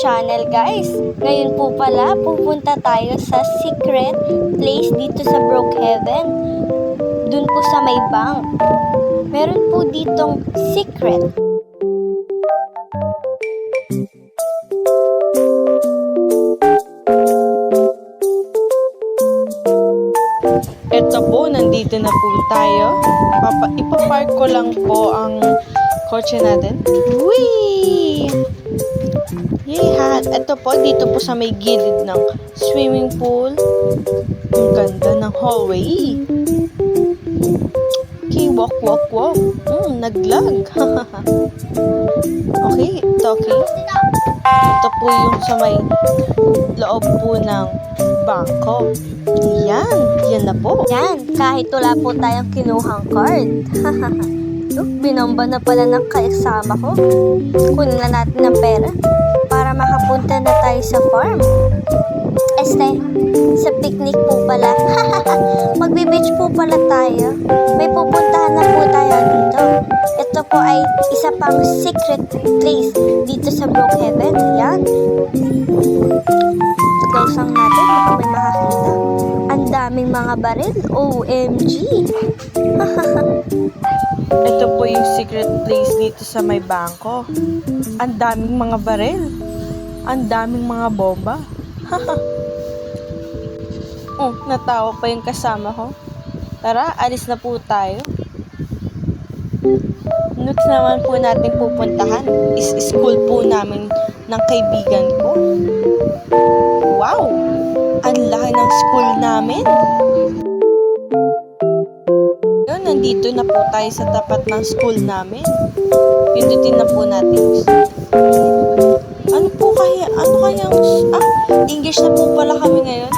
channel, guys. Ngayon po pala, pupunta tayo sa secret place dito sa Brookhaven. Dun po sa may bank. Meron po ditong secret. Ito po, nandito na po tayo. Ipapark ko lang po ang kotse natin. Whee! Yeehat! Ito po, dito po sa may gilid ng swimming pool. Ang ganda ng hallway. Okay, walk. Naglag. Okay, ito okay. Ito po yung sa may loob po ng bangko. Yan na po. Yan, kahit wala po tayong kinuhang card. Binomba na pala ng kasama ko. Kunin na natin ng pera para makapunta na tayo sa farm. Sa picnic po pala. Magbe-beach po pala tayo. May pupuntahan na po tayo dito. Ito po ay isa pang secret place dito sa Brookhaven. Yan. Close lang natin baka may makakita. Ang daming mga baril. OMG. Ito po yung secret place dito sa may bangko. Ang daming mga baril. Ang daming mga bomba. Natawa pa yung kasama ko. Tara, alis na po tayo. Next naman po natin pupuntahan is school po namin ng kaibigan ko. Wow! Ang laki ng school namin. Yun, nandito na po tayo sa tapat ng school namin. Pindutin na po natin. Ano kayang English na po pala kami ngayon.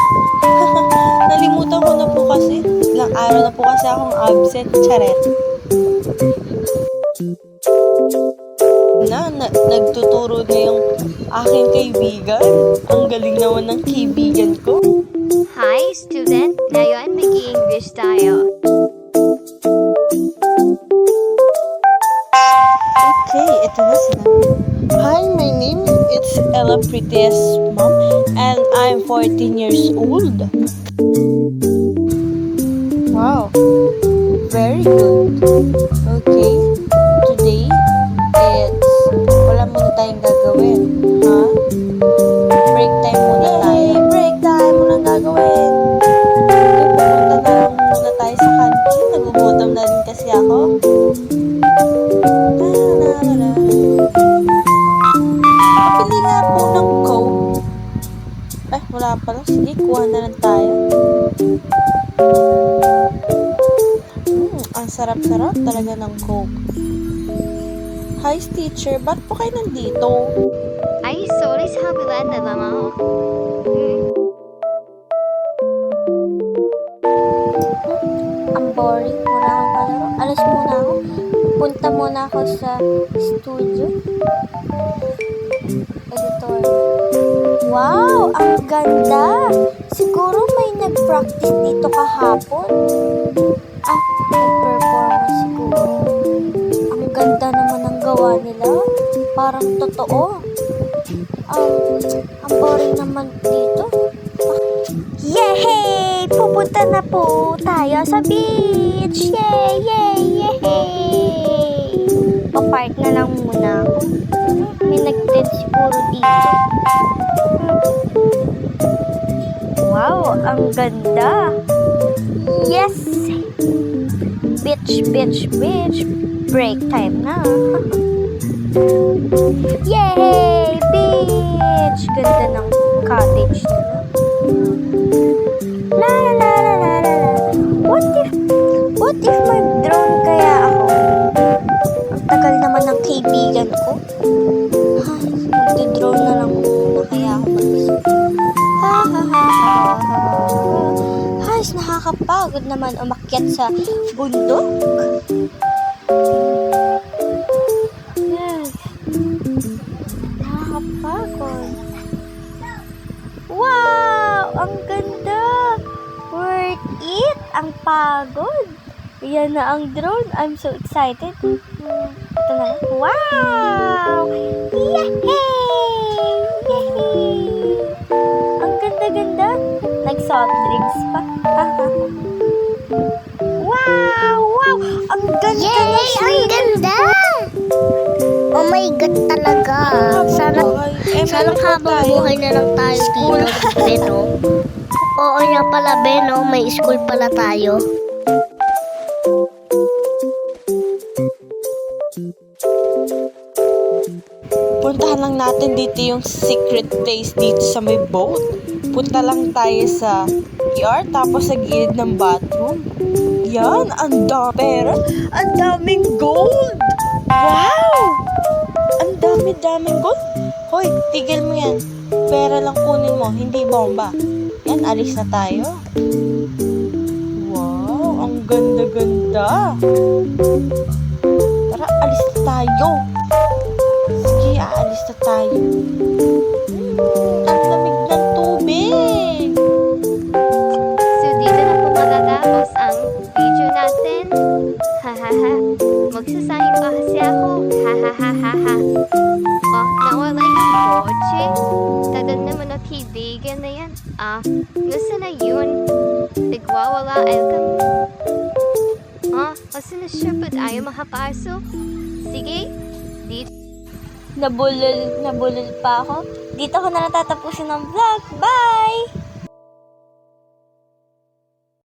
Nalimutan ko na po kasi. Ilang araw na po kasi akong absent. Charet. Nagtuturo na yung aking kaibigan. Ang galing naman ng kaibigan ko. Hi, student. Ngayon, mag-i-English tayo. Okay, ito na sila. Hi, my name is Ella Prettiest Mom, and I'm 14 years old. Wow, very good. Okay, today wala muna tayong gagawin. Ha? Break time muna tayo. Break time muna gagawin. Okay, pupunta na lang muna tayo sa canteen. Nagugutom na rin kasi ako. Pili nga po ng Coke. Wala pala. Sige, kuha na lang tayo. Ang sarap-sarap talaga ng Coke. Hi, teacher. Ba't po kayo nandito? Ay, sorry sa kabila na lang ako. Ang boring. Wala akong kalaro. Alas muna ako. Punta muna ako sa studio. Editor. Wow! Ang ganda! Siguro may nag-practice dito kahapon. Nag-performance siguro. Ang ganda naman ang gawa nila. Parang totoo. Ang boring naman dito. Yay! Pupunta na po tayo sa beach! Yay! Papark na lang muna ako. May nag-tent siguro dito. Wow! Ang ganda! Yes! Beach! Break time na. Yay! Beach! Ganda ng cottage nila. La. What if mag-drone kaya ako? Ang tagal naman ng kaibigan ko. Mag-drone na lang muna kaya ako mag-isip. Nakakapagod naman umakyat sa bundok. Nakakapagod. Wow! Ang ganda! Worth it! Ang pagod! Yan na ang drone. I'm so excited. Ito na lang. Wow! Yay! Dance pa. Wow! Wow! Ang ganda Yay! na Ang ganda! Oh my God talaga. Sana habang buhay na lang tayo dito, Beno. Oo nga pala, Beno. May school pala tayo. Puntahan lang natin dito yung secret place dito sa may boat. Punta lang tayo sa ER tapos sa gilid ng bathroom. Yan, ang dami pera. Ang daming gold. Wow! Ang dami-daming gold. Hoy, tigil mo yan. Pera lang kunin mo, hindi bomba. Yan, alis na tayo. Wow, ang ganda-ganda. Tara, alis na tayo. Sige, aalis na tayo. Ang lamig ng tubig. So dito na po matatapos ang video natin. Hahaha. Magsasayang pa kasi ako. Hahaha. Oh, nawala yung kotse. Tagal naman ang kaibigan na yan. Nasa na yun? Nagwawala kami. Kasi na siya ba't ayaw makapasok? Sige, dito. Nabulol pa ako. Dito ko na natatapusin ng vlog. Bye!